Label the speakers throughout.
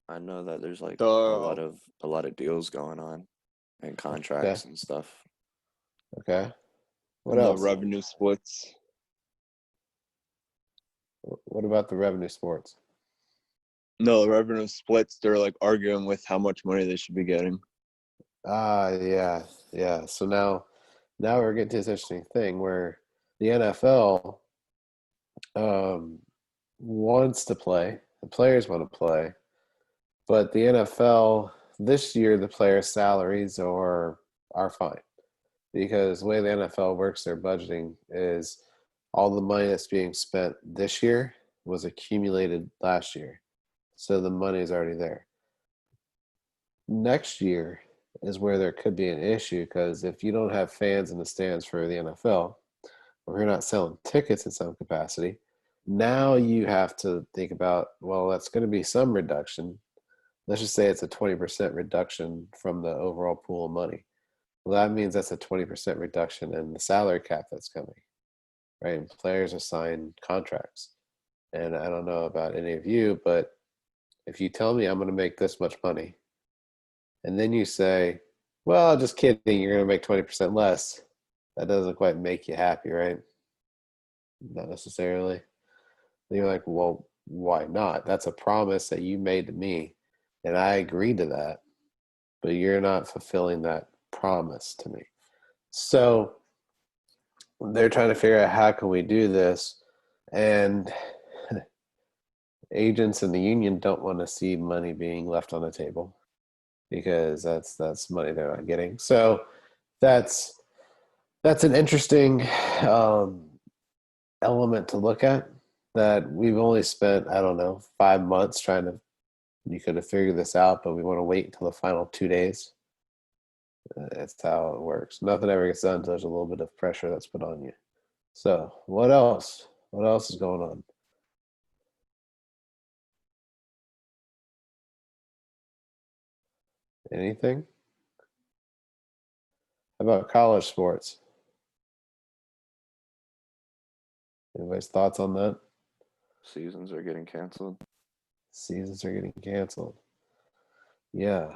Speaker 1: I know that there's like a lot
Speaker 2: The
Speaker 1: of a lot of deals going on and
Speaker 3: Okay.
Speaker 1: contracts and stuff.
Speaker 3: Okay. What
Speaker 2: and the
Speaker 3: else?
Speaker 2: revenue splits.
Speaker 3: What about the revenue sports?
Speaker 2: No, the revenue splits. They're like arguing with how much money they should be getting.
Speaker 3: Yeah, yeah. So now we're getting to this interesting thing where the NFL um, wants to play, the players want to play, but the NFL this year the players' salaries are fine because the way the NFL works their budgeting is all the money that's being spent this year was accumulated last year. So the money is already there. Next year is where there could be an issue because if you don't have fans in the stands for the NFL, or you're not selling tickets in some capacity, now you have to think about, well, that's going to be some reduction. Let's just say it's a 20% reduction from the overall pool of money. Well, that means that's a 20% reduction in the salary cap that's coming, right? And players are signed contracts. And I don't know about any of you, but if you tell me I'm going to make this much money, and then you say, well, just kidding, you're going to make 20% less, that doesn't quite make you happy, right? Not necessarily. And you're like, well, why not? That's a promise that you made to me, and I agreed to that, but you're not fulfilling that promise to me. So they're trying to figure out how can we do this, and agents in the union don't want to see money being left on the table because that's money they're not getting. So that's that's an interesting um, element to look at. That we've only spent, I don't know, 5 months trying to. You could have figured this out, but we want to wait until the final 2 days. That's how it works. Nothing ever gets done until there's a little bit of pressure that's put on you. So, what else? What else is going on? Anything? How about college sports? Anybody's thoughts on that?
Speaker 1: Seasons are getting canceled.
Speaker 3: Seasons are getting canceled. Yeah.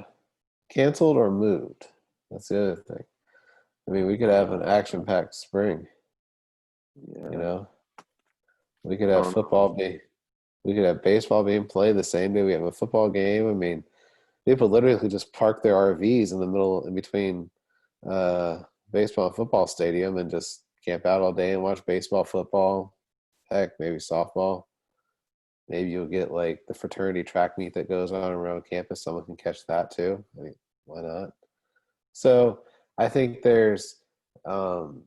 Speaker 3: Canceled or moved. That's the other thing. I mean, we could have an action packed spring, you
Speaker 1: Yeah.
Speaker 3: know? We could
Speaker 1: I
Speaker 3: have
Speaker 1: don't know.
Speaker 3: we could have baseball being played the same day we have a football game. I mean, people literally just park their RVs in the middle, in between uh, baseball and football stadium and just camp out all day and watch baseball, football, heck, maybe softball. Maybe you'll get like the fraternity track meet that goes on around campus. Someone can catch that too. I mean, why not? So I think there's um,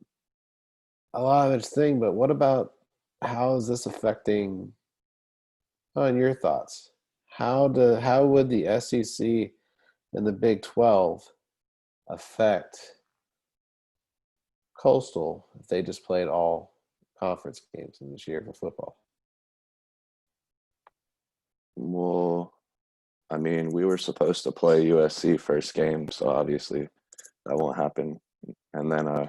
Speaker 3: a lot of interesting, but what about how is this affecting on your thoughts? How would the SEC and the Big 12 affect Coastal if they just played all conference games in this year for football?
Speaker 1: Well, I mean, we were supposed to play USC first game, so obviously that won't happen. And then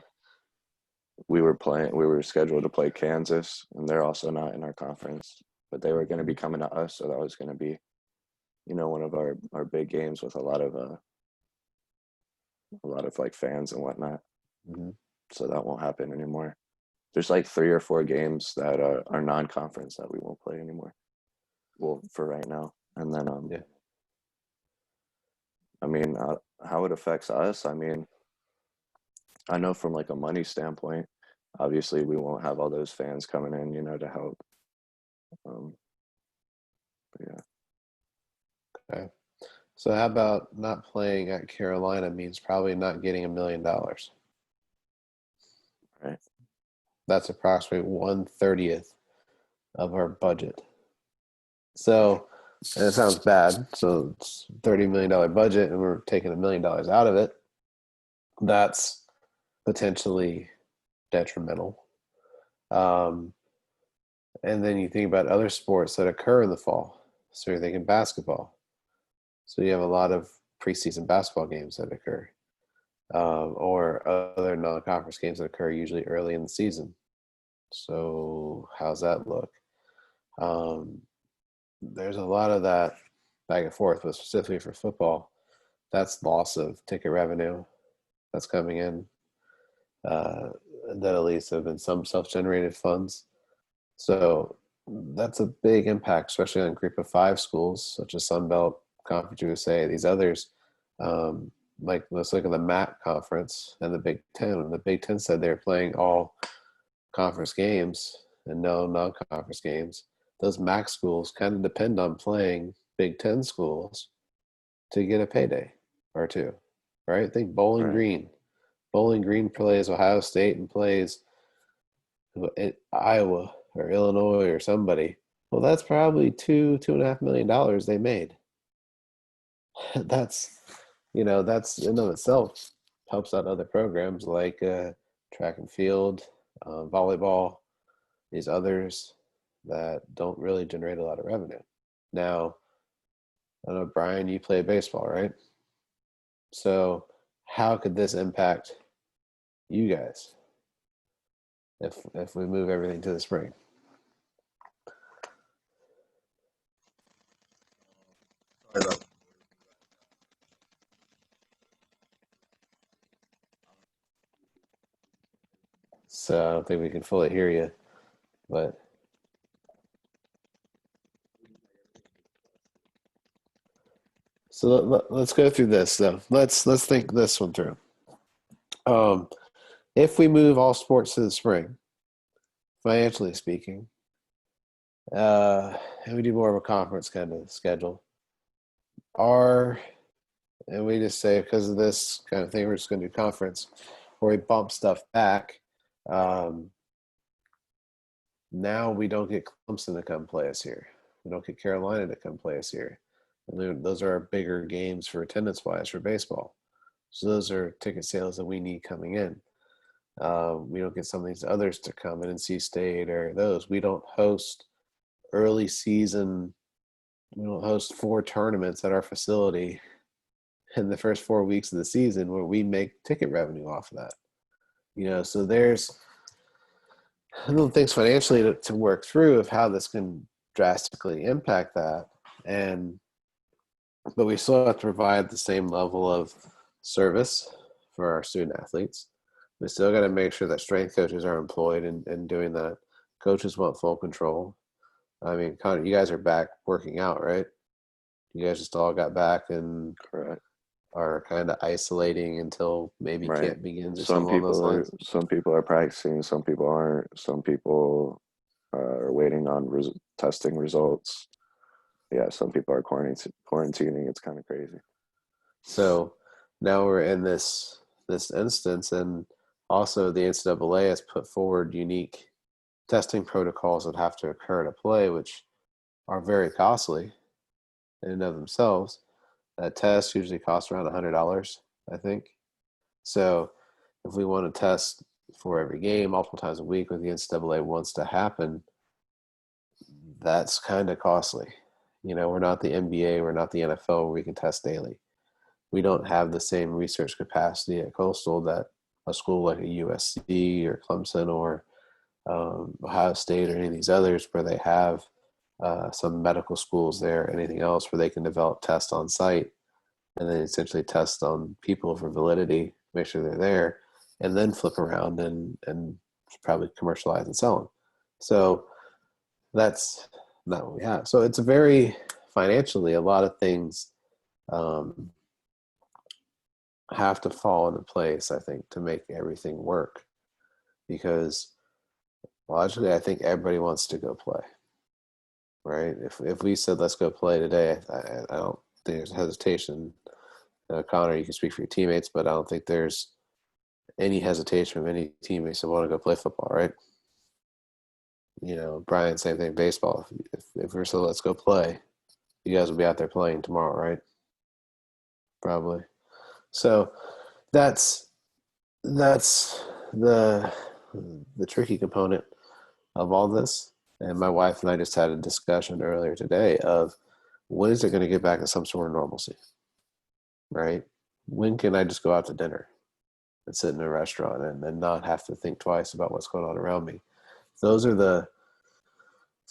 Speaker 1: we were scheduled to play Kansas, and they're also not in our conference, but they were going to be coming to us, so that was going to be, one of our big games with a lot of like fans and whatnot.
Speaker 3: Mm-hmm.
Speaker 1: So that won't happen anymore. There's like 3 or 4 games that are non-conference that we won't play anymore. Well, for right now. And then
Speaker 3: Yeah.
Speaker 1: I mean, how it affects us, I mean, I know from like a money standpoint, obviously we won't have all those fans coming in, to help. Um, but yeah.
Speaker 3: Okay. So how about not playing at Carolina means probably not getting $1 million.
Speaker 1: Right.
Speaker 3: That's approximately 1/30th of our budget. So, and it sounds bad. So it's $30 million budget, and we're taking $1 million out of it. That's potentially detrimental. Um, and then you think about other sports that occur in the fall. So you're thinking basketball. So you have a lot of preseason basketball games that occur, or other non-conference games that occur usually early in the season. So how's that look? Um, there's a lot of that back and forth, but specifically for football, that's loss of ticket revenue that's coming in. That at least have been some self-generated funds. So that's a big impact, especially on group of five schools such as Sunbelt, Conference USA, these others. Like let's look at the MAC conference and the Big Ten. And the Big Ten said they're playing all conference games and no non-conference games. Those MAC schools kind of depend on playing Big Ten schools to get a payday or two, right? Think Bowling
Speaker 1: Right.
Speaker 3: Green. Bowling Green plays Ohio State and plays Iowa or Illinois or somebody. Well, that's probably $2.5 million they made. That's that's in of itself helps out other programs like track and field, volleyball, these others that don't really generate a lot of revenue. Now, I know Brian, you play baseball, right? So, how could this impact you guys if we move everything to the spring? So I don't think we can fully hear you, but so let's go through this though. Let's think this one through. If we move all sports to the spring, financially speaking, and we do more of a conference kind of schedule, and we just say because of this kind of thing, we're just going to do conference, or we bump stuff back. Now we don't get Clemson to come play us here. We don't get Carolina to come play us here. And those are our bigger games for attendance-wise for baseball. So those are ticket sales that we need coming in. We don't get some of these others to come in, NC State or those. We don't host early season. We don't host 4 tournaments at our facility in the first 4 weeks of the season where we make ticket revenue off of that. So there's little things financially to work through of how this can drastically impact that. But we still have to provide the same level of service for our student athletes. We still got to make sure that strength coaches are employed in doing that. Coaches want full control. I mean, Connor, you guys are back working out, right? You guys just all got back and
Speaker 1: Correct.
Speaker 3: are kind of isolating until maybe
Speaker 1: Right.
Speaker 3: camp begins or something along those lines.
Speaker 1: Some people are practicing, some people aren't. Some people are waiting on testing results. Yeah, some people are quarantining. It's kind of crazy.
Speaker 3: So now we're in this instance, and also the NCAA has put forward unique testing protocols that have to occur to play, which are very costly in and of themselves. That test usually costs around $100, I think. So if we want to test for every game multiple times a week, what the NCAA wants to happen, that's kind of costly. We're not the NBA, we're not the NFL where we can test daily. We don't have the same research capacity at Coastal that a school like a USC or Clemson or Ohio State or any of these others where they have some medical schools there, anything else where they can develop tests on site and then essentially test on people for validity, make sure they're there, and then flip around and probably commercialize and sell them. So that's not what we have. So it's financially, a lot of things have to fall into place, I think, to make everything work. Because logically, I think everybody wants to go play, right? If we said, let's go play today, I don't think there's hesitation. Connor, you can speak for your teammates, but I don't think there's any hesitation from any teammates that want to go play football, right? Brian, same thing, baseball. If we're so, let's go play, you guys will be out there playing tomorrow, right? Probably. So that's the tricky component of all this. And my wife and I just had a discussion earlier today of when is it going to get back to some sort of normalcy, right? When can I just go out to dinner and sit in a restaurant and not have to think twice about what's going on around me? Those are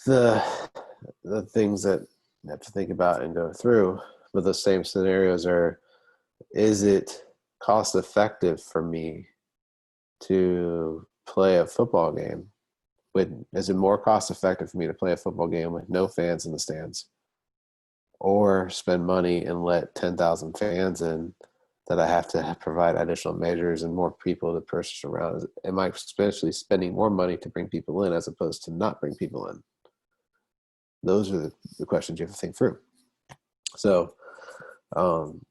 Speaker 3: the things that have to think about and go through. But the same scenarios are, is it cost effective for me to play a football game? Is it more cost effective for me to play a football game with no fans in the stands, or spend money and let 10,000 fans in that I have to provide additional measures and more people to purchase around? Am I especially spending more money to bring people in as opposed to not bring people in? Those are the questions you have to think through. So um,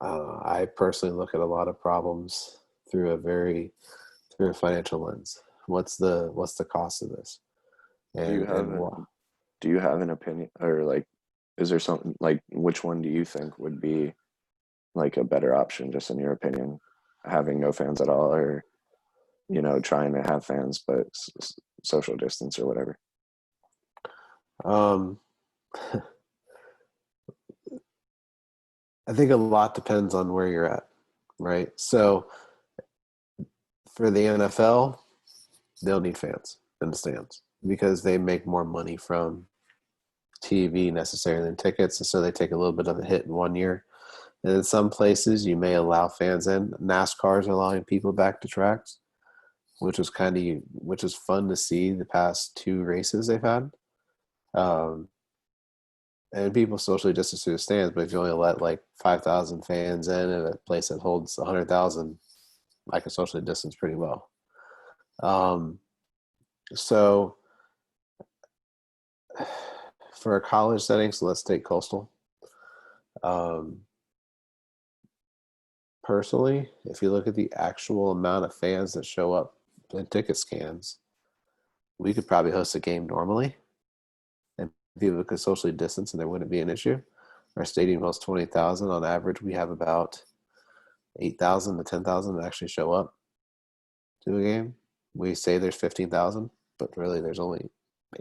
Speaker 3: I personally look at a lot of problems through a financial lens. What's the cost of this?
Speaker 1: Do you have an opinion, or like, is there something like, which one do you think would be like a better option, just in your opinion, having no fans at all, or trying to have fans but social distance or whatever?
Speaker 3: Um, I think a lot depends on where you're at, right? So for the NFL, they'll need fans in the stands because they make more money from TV necessarily than tickets, and so they take a little bit of a hit in 1 year. And in some places, you may allow fans in. NASCAR is allowing people back to tracks, which was fun to see the past 2 races they've had. And people socially distance through the stands, but if you only let like 5,000 fans in at a place that holds 100,000, I can socially distance pretty well. So for a college setting, so let's take Coastal. Personally, if you look at the actual amount of fans that show up in ticket scans, we could probably host a game normally, and people could socially distance, and there wouldn't be an issue. Our stadium holds 20,000 on average. We have about 8,000 to 10,000 that actually show up to a game. We say there's 15,000, but really there's only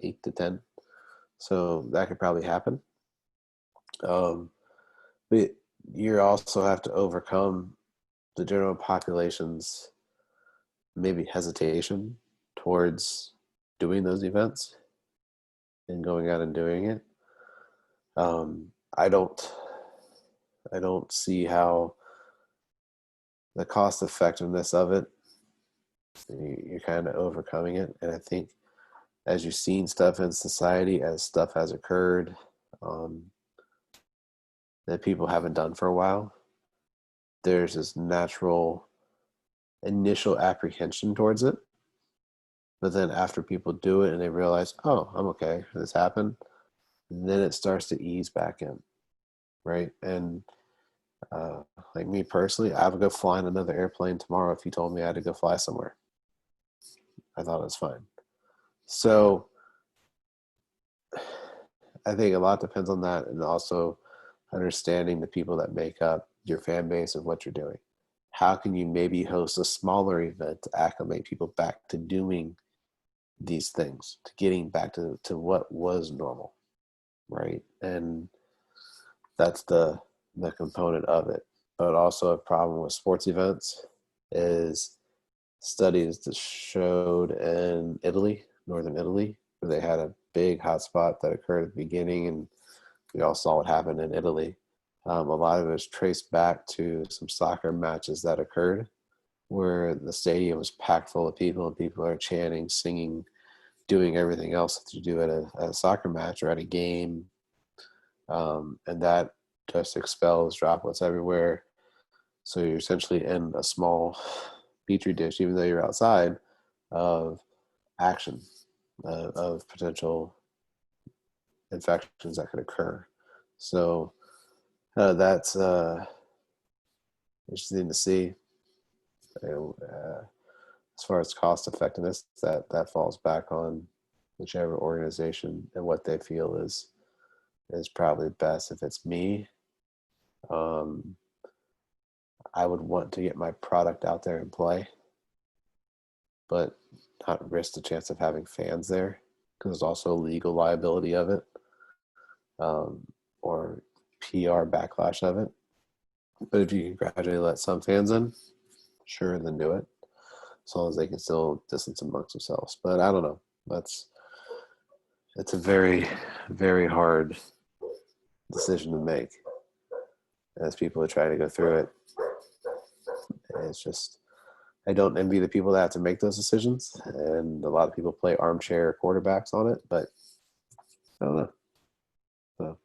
Speaker 3: 8 to 10. So that could probably happen. But you also have to overcome the general population's maybe hesitation towards doing those events and going out and doing it. I don't see how the cost effectiveness of it, you're kind of overcoming it. And I think as you've seen stuff in society, as stuff has occurred that people haven't done for a while, there's this natural initial apprehension towards it. But then after people do it and they realize, oh, I'm okay, this happened, then it starts to ease back in, right? And like me personally, I would go fly in another airplane tomorrow if you told me I had to go fly somewhere. I thought it was fine. So I think a lot depends on that, and also understanding the people that make up your fan base and what you're doing. How can you maybe host a smaller event to acclimate people back to doing these things, to getting back to what was normal, right? And that's the component of it. But also a problem with sports events is studies that showed in Italy, northern Italy, where they had a big hotspot that occurred at the beginning, and we all saw what happened in Italy. A lot of it was traced back to some soccer matches that occurred where the stadium was packed full of people and people are chanting, singing, doing everything else that you do at a soccer match or at a game. And that just expels droplets everywhere. So you're essentially in a small petri dish, even though you're outside, of action, of potential infections that could occur. So that's interesting to see. As far as cost effectiveness, that falls back on whichever organization and what they feel is probably best. If it's me, I would want to get my product out there and play, but not risk the chance of having fans there, because there's also legal liability of it, or PR backlash of it. But if you can gradually let some fans in, sure, then do it, as long as they can still distance amongst themselves. But I don't know. It's a very, very hard decision to make as people are trying to go through it. And it's just, I don't envy the people that have to make those decisions. And a lot of people play armchair quarterbacks on it, but I don't know. So,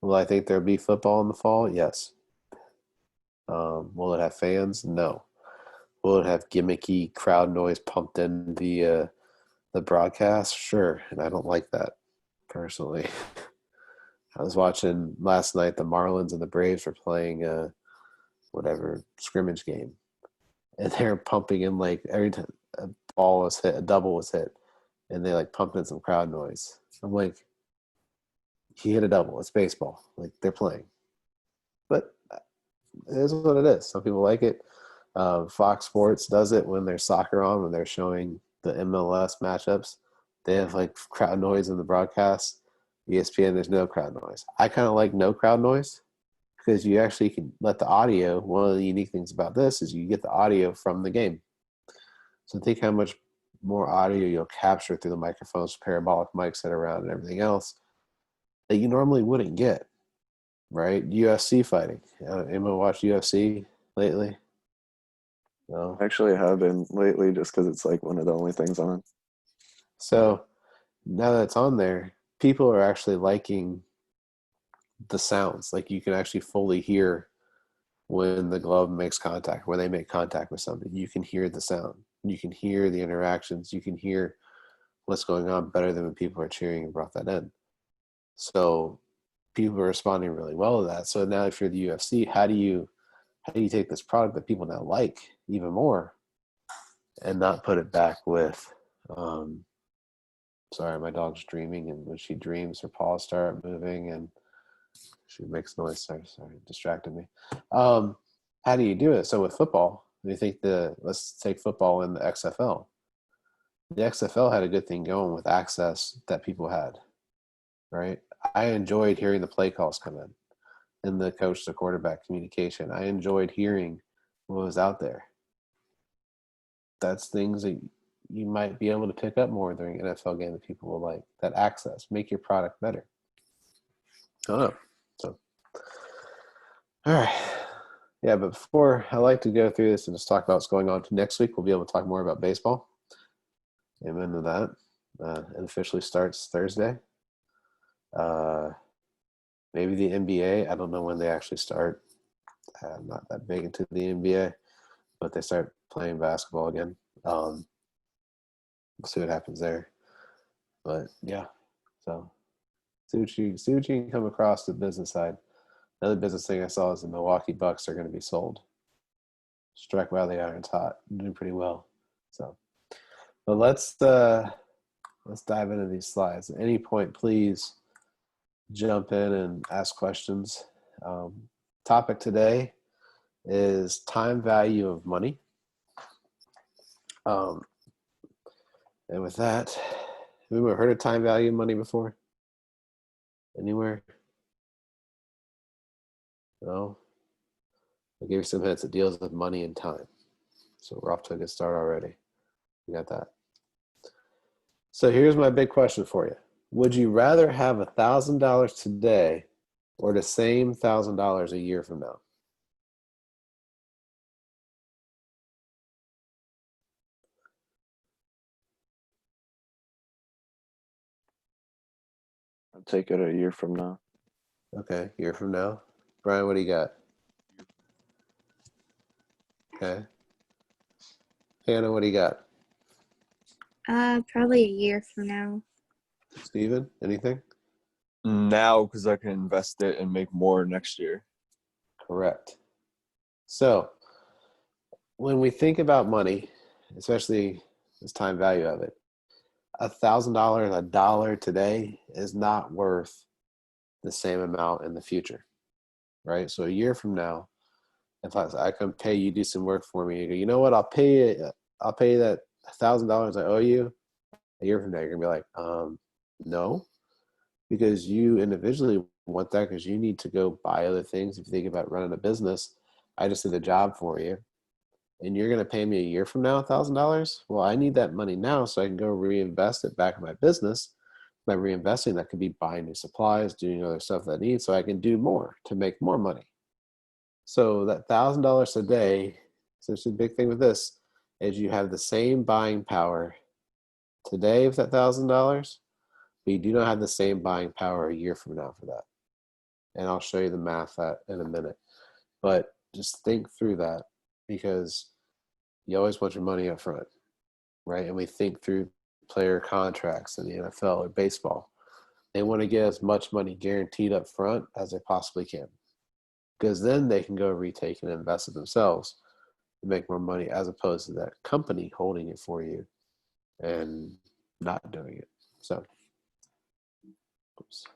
Speaker 3: will I think there'll be football in the fall? Yes. Will it have fans? No. Will it have gimmicky crowd noise pumped in the broadcast? Sure. And I don't like that personally. I was watching last night, the Marlins and the Braves were playing whatever scrimmage game. And they're pumping in like every time a ball was hit, a double was hit, and they like pumped in some crowd noise. I'm like, he hit a double. It's baseball. Like they're playing. But it is what it is. Some people like it. Fox Sports does it when there's soccer on, when they're showing the MLS matchups. They have like crowd noise in the broadcast. ESPN, there's no crowd noise. I kind of like no crowd noise because you actually can let the audio. One of the unique things about this is you get the audio from the game. So think how much more audio you'll capture through the microphones, parabolic mics that are around, and everything else that you normally wouldn't get. Right? UFC fighting. Anyone watch UFC lately? No.
Speaker 1: Actually, I have been lately just because it's like one of the only things on.
Speaker 3: So now that it's on there, people are actually liking the sounds. Like you can actually fully hear when the glove makes contact, when they make contact with something. You can hear the sound. You can hear the interactions. You can hear what's going on better than when people are cheering and brought that in. So people are responding really well to that. So now if you're the UFC, how do you take this product that people now like even more and not put it back with sorry, my dog's dreaming, and when she dreams her paws start moving and she makes noise. Sorry, distracted me. How do you do it? So with football, you think let's take football in the XFL. The XFL had a good thing going with access that people had, right? I enjoyed hearing the play calls come in and the coach to quarterback communication. I enjoyed hearing what was out there. That's things that you might be able to pick up more during an NFL game that people will like. That access, make your product better. I don't know. So, all right. Yeah, but before I like to go through this and just talk about what's going on next week, we'll be able to talk more about baseball. Amen to that. It officially starts Thursday. Maybe the NBA. I don't know when they actually start. I'm not that big into the NBA, but they start playing basketball again. We'll see what happens there. But yeah, so see what you can come across the business side. Another business thing I saw is the Milwaukee Bucks are going to be sold. Struck while the iron's hot, doing pretty well. So, but let's dive into these slides. At any point, please jump in and ask questions. Topic today is time value of money. And with that, have you ever heard of time value of money before? Anywhere? No? I'll give you some hints. It deals with money and time. So we're off to a good start already. You got that? So here's my big question for you. Would you rather have $1,000 today or the same $1,000 a year from now?
Speaker 1: I'll take it a year from now.
Speaker 3: Okay, year from now. Brian, what do you got? Okay. Hannah, what do you got?
Speaker 4: Probably a year from now.
Speaker 3: Steven, anything?
Speaker 2: Now, because I can invest it and make more next year.
Speaker 3: Correct. So when we think about money, especially this time value of it, $1,000, a dollar today is not worth the same amount in the future, right? So a year from now, if I can pay you, do some work for me, you go, you know what? I'll pay you that $1,000 I owe you. A year from now, you're gonna be like, no, because you individually want that because you need to go buy other things. If you think about running a business, I just did a job for you, and you're gonna pay me a year from now $1,000. Well, I need that money now so I can go reinvest it back in my business By reinvesting, that could be buying new supplies, doing other stuff that I need so I can do more to make more money. So that $1,000 a day, essentially the big thing with this is you have the same buying power today with that $1,000, but you do not have the same buying power a year from now for that. And I'll show you the math that in a minute. But just think through that, because you always want your money up front, right? And we think through player contracts in the NFL or baseball. They want to get as much money guaranteed up front as they possibly can, because then they can go retake and invest it themselves to make more money, as opposed to that company holding it for you and not doing it. So, oops.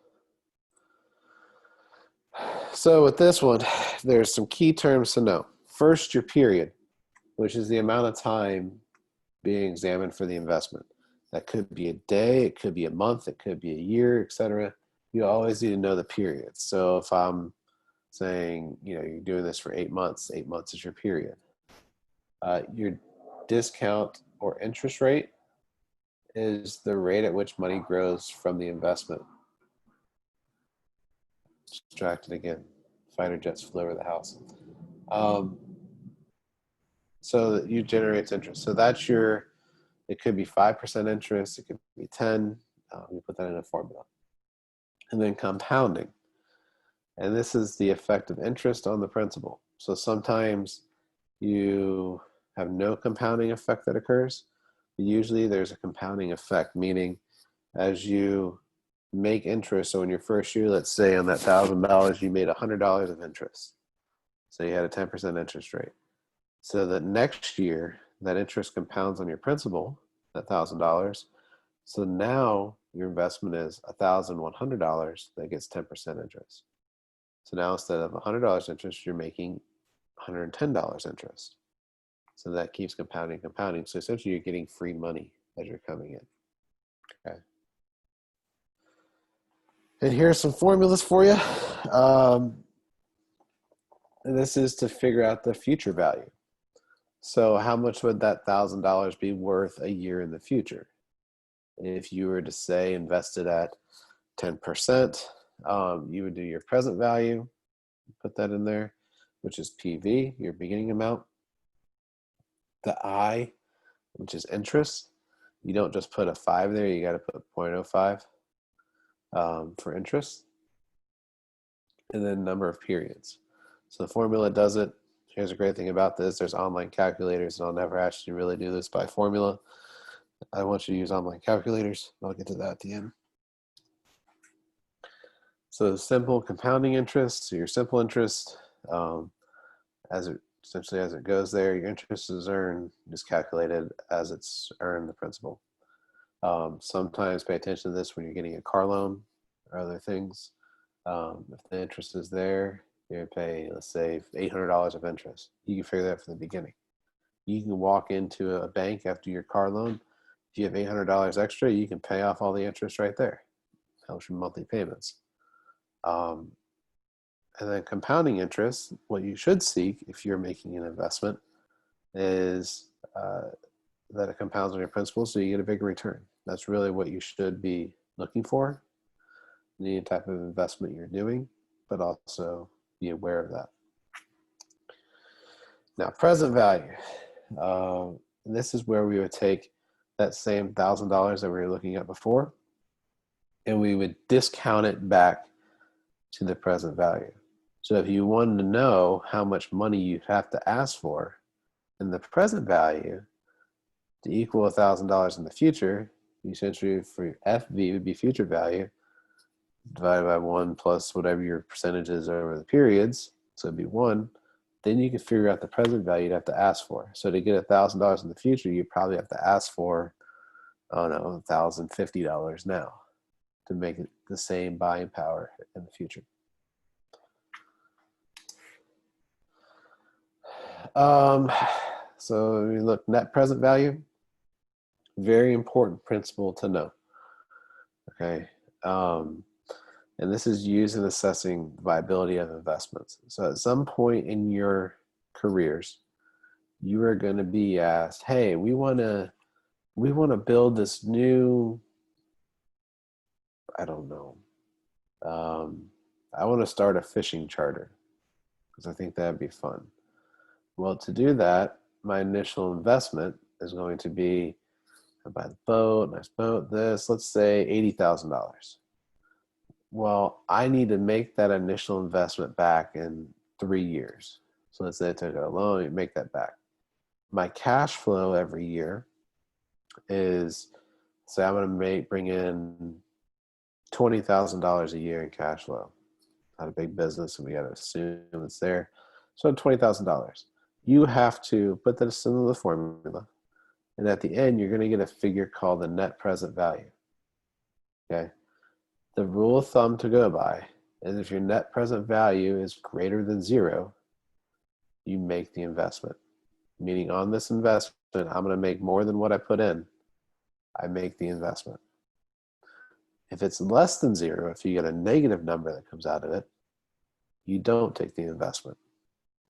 Speaker 3: So with this one, there's some key terms to know. First, your period, which is the amount of time being examined for the investment. That could be a day, it could be a month, it could be a year, etc. You always need to know the period. So if I'm saying, you're doing this for 8 months, 8 months is your period. Your discount or interest rate is the rate at which money grows from the investment. Distracted again. Fighter jets flew over the house. So that you generates interest. So that's it could be 5% interest, it could be 10. We put that in a formula. And then compounding. And this is the effect of interest on the principal. So sometimes you have no compounding effect that occurs. But usually there's a compounding effect, meaning as you make interest, so in your first year, let's say on that $1,000, you made $100 of interest. So you had a 10% interest rate. So that next year, that interest compounds on your principal, that $1,000. So now your investment is $1,100 that gets 10% interest. So now instead of $100 interest, you're making $110 interest. So that keeps compounding. So essentially you're getting free money as you're coming in. Okay. And here are some formulas for you. And this is to figure out the future value. So how much would that $1,000 be worth a year in the future? If you were to say invested at 10%, you would do your present value, put that in there, which is PV, your beginning amount. The I, which is interest. You don't just put a 5 there, you got to put 0.05 for interest. And then number of periods. So the formula does it. Here's a great thing about this. There's online calculators, and I'll never ask you to really do this by formula. I want you to use online calculators. I'll get to that at the end. So simple compounding interest, so your simple interest, essentially as it goes there, your interest is earned, is calculated as it's earned the principal. Sometimes pay attention to this when you're getting a car loan or other things. If the interest is there, you're going to pay, let's say, $800 of interest. You can figure that from the beginning. You can walk into a bank after your car loan. If you have $800 extra, you can pay off all the interest right there. Helps your monthly payments. And then compounding interest, what you should seek if you're making an investment is that it compounds on your principal so you get a bigger return. That's really what you should be looking for in any type of investment you're doing, but also be aware of that. Now, present value. This is where we would take that same $1,000 that we were looking at before, and we would discount it back to the present value. So if you wanted to know how much money you have to ask for in the present value to equal $1,000 in the future, you essentially for FV would be future value divided by 1 plus whatever your percentage is over the periods. So it'd be 1. Then you can figure out the present value you'd have to ask for. So to get $1,000 in the future, you probably have to ask for, I don't know, $1,050 now to make it the same buying power in the future. So we look net present value, very important principle to know. Okay. And this is used in assessing the viability of investments. So at some point in your careers, you are going to be asked, hey, we want to build this new I don't know. I want to start a fishing charter because I think that'd be fun. Well, to do that, my initial investment is going to be, I buy the boat, nice boat, this, let's say $80,000. Well, I need to make that initial investment back in 3 years. So let's say I took out a loan, you make that back. My cash flow every year is, say I'm going to bring in $20,000 a year in cash flow. Not a big business, and we got to assume it's there. So $20,000. You have to put this into the formula, and at the end, you're going to get a figure called the net present value. Okay. The rule of thumb to go by is if your net present value is greater than 0, you make the investment. Meaning on this investment, I'm going to make more than what I put in. I make the investment. If it's less than 0, if you get a negative number that comes out of it, you don't take the investment.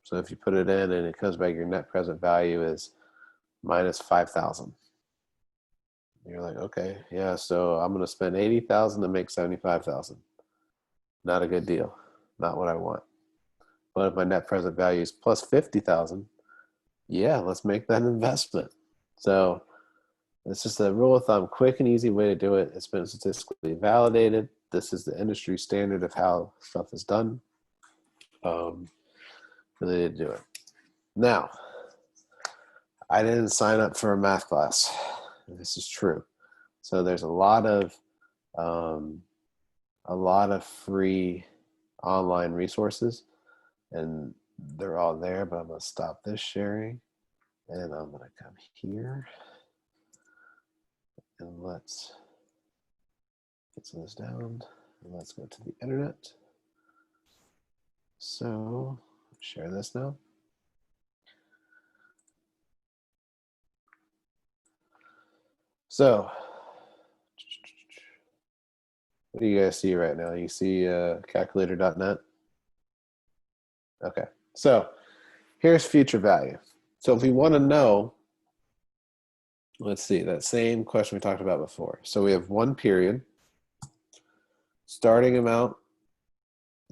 Speaker 3: So if you put it in and it comes back, your net present value is minus 5,000. You're like, okay, yeah, so I'm going to spend 80,000 to make 75,000. Not a good deal. Not what I want. But if my net present value is plus 50,000, yeah, let's make that investment. So it's just a rule of thumb, quick and easy way to do it. It's been statistically validated. This is the industry standard of how stuff is done. Really to do it. Now, I didn't sign up for a math class. This is true. So there's a lot of free online resources, and they're all there. But I'm gonna stop this sharing, and I'm gonna come here, and let's get some of this down, and let's go to the internet. So share this now. So, what do you guys see right now? You see calculator.net? Okay, so here's future value. So if we want to know, let's see, that same question we talked about before. So we have one period, starting amount,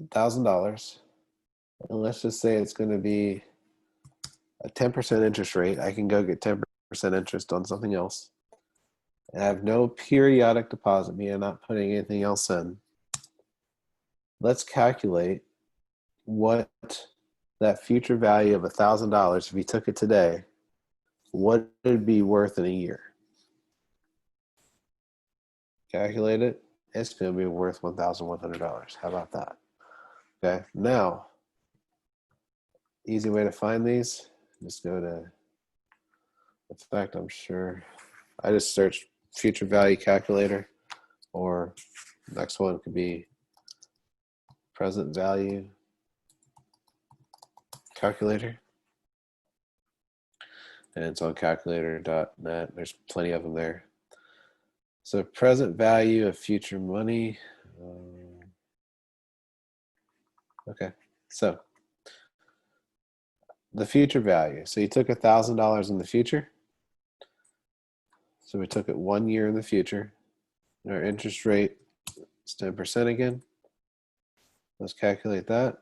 Speaker 3: $1,000. And let's just say it's going to be a 10% interest rate. I can go get 10% interest on something else. I have no periodic deposit, meaning I'm not putting anything else in. Let's calculate what that future value of $1,000, if you took it today, what would it be worth in a year? Calculate it. It's going to be worth $1,100. How about that? Okay. Now, easy way to find these. Just go to, in fact, I'm sure I just searched future value calculator, or next one could be present value calculator. And it's on calculator.net. There's plenty of them there. So present value of future money. Okay, so the future value. So you took $1,000 in the future. So we took it 1 year in the future. Our interest rate is 10% again. Let's calculate that.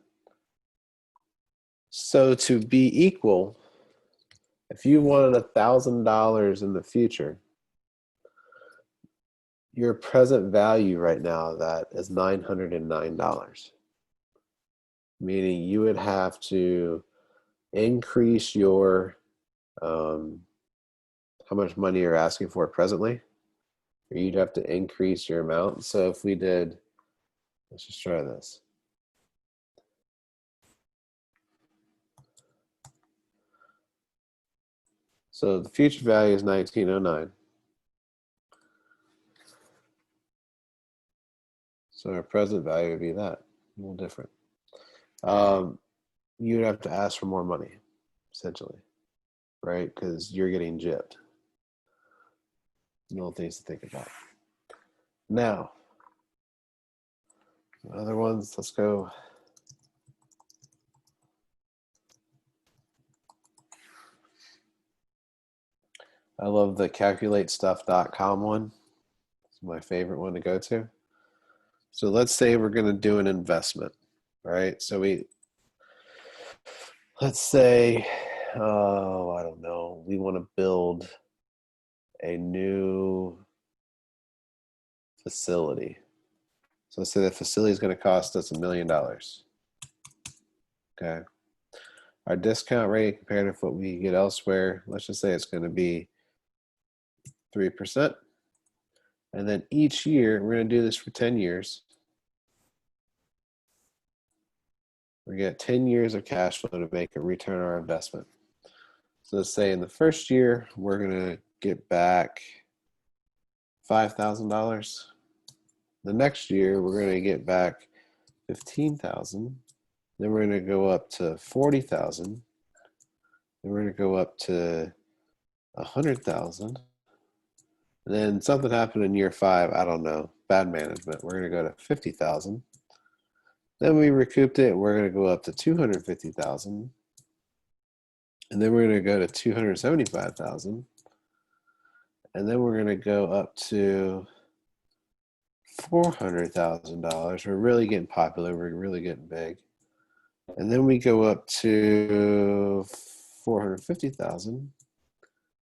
Speaker 3: So to be equal, if you wanted $1,000 in the future, your present value right now of that is $909. Meaning you would have to increase your how much money you're asking for presently, or you'd have to increase your amount. So if we did, let's just try this. So the future value is 1909. So our present value would be that, a little different. You'd have to ask for more money, essentially, right? Because you're getting gypped. Little things to think about. Now, other ones, let's go. I love the calculatestuff.com one. It's my favorite one to go to. So let's say we're going to do an investment, right? So let's say, oh, I don't know, we want to build a new facility. So let's say the facility is going to cost us $1 million. Okay. Our discount rate compared to what we get elsewhere, let's just say it's going to be 3%. And then each year, we're going to do this for 10 years. We get 10 years of cash flow to make a return on our investment. So let's say in the first year, we're going to get back $5,000. The next year, we're going to get back 15,000. Then we're going to go up to 40,000. Then we're going to go up to 100,000. And then something happened in year 5. I don't know. Bad management. We're going to go to 50,000. Then we recouped it. We're going to go up to 250,000. And then we're going to go to 275,000. And then we're going to go up to $400,000. We're really getting popular. We're really getting big. And then we go up to 450,000.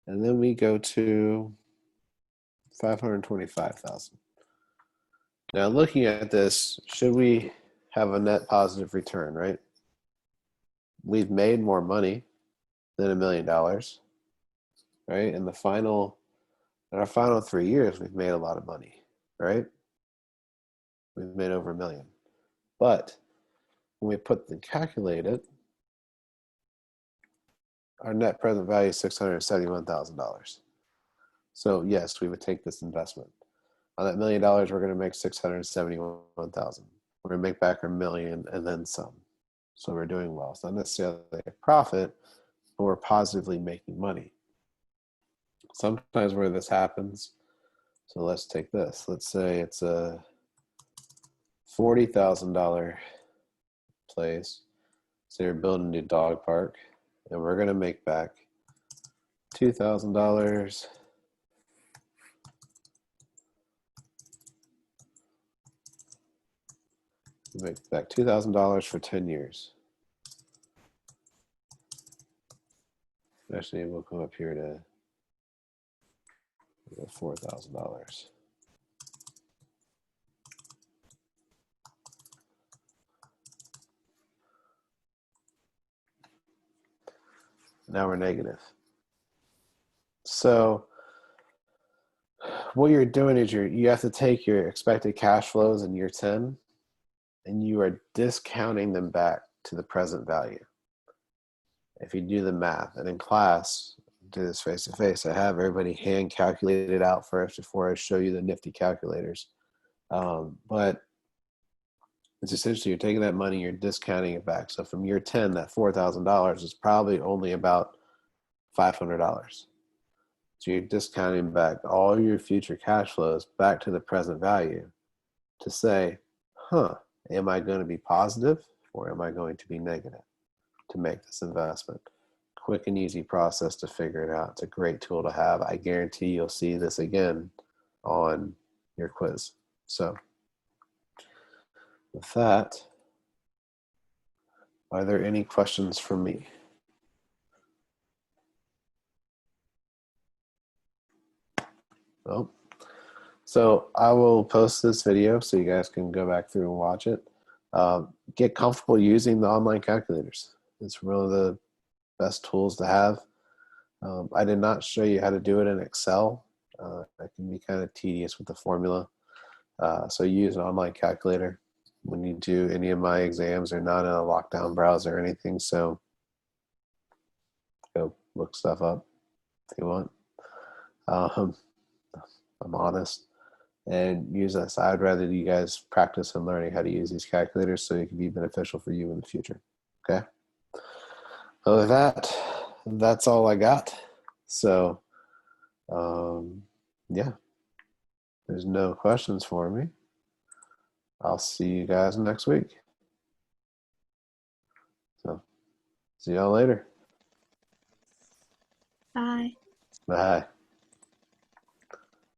Speaker 3: And then we go to 525,000. Now, looking at this, should we have a net positive return, right? We've made more money than $1 million, right? In our final 3 years, we've made a lot of money, right? We've made over $1 million. But when we calculate it, our net present value is $671,000. So yes, we would take this investment. On that $1 million, we're going to make $671,000. We're going to make back our $1 million and then some. So we're doing well. It's not necessarily a profit, but we're positively making money. Sometimes where this happens, so let's take this. Let's say it's a $40,000 place. So you're building a new dog park, and we're going to make back $2,000. Make back $2,000 for 10 years. Actually, we'll come up here to $4,000. Now we're negative. So what you're doing is you have to take your expected cash flows in year 10 and you are discounting them back to the present value. If you do the math, and in class, do this face to face, I have everybody hand calculate it out first before I show you the nifty calculators. But it's essentially you're taking that money, you're discounting it back. So from year 10, that $4,000 is probably only about $500. So you're discounting back all your future cash flows back to the present value to say, am I going to be positive or am I going to be negative to make this investment? Quick and easy process to figure it out. It's a great tool to have. I guarantee you'll see this again on your quiz. So with that, are there any questions for me? No? So I will post this video so you guys can go back through and watch it. Get comfortable using the online calculators. It's one of the best tools to have. I did not show you how to do it in Excel. It can be kind of tedious with the formula. So use an online calculator when you do any of my exams. They're not in a lockdown browser or anything, so go look stuff up if you want. I'm honest. And use this. I'd rather you guys practice and learning how to use these calculators so it can be beneficial for you in the future. Okay. Other than that, that's all I got. So, yeah, there's no questions for me. I'll see you guys next week. So, see y'all later.
Speaker 4: Bye.
Speaker 3: Bye.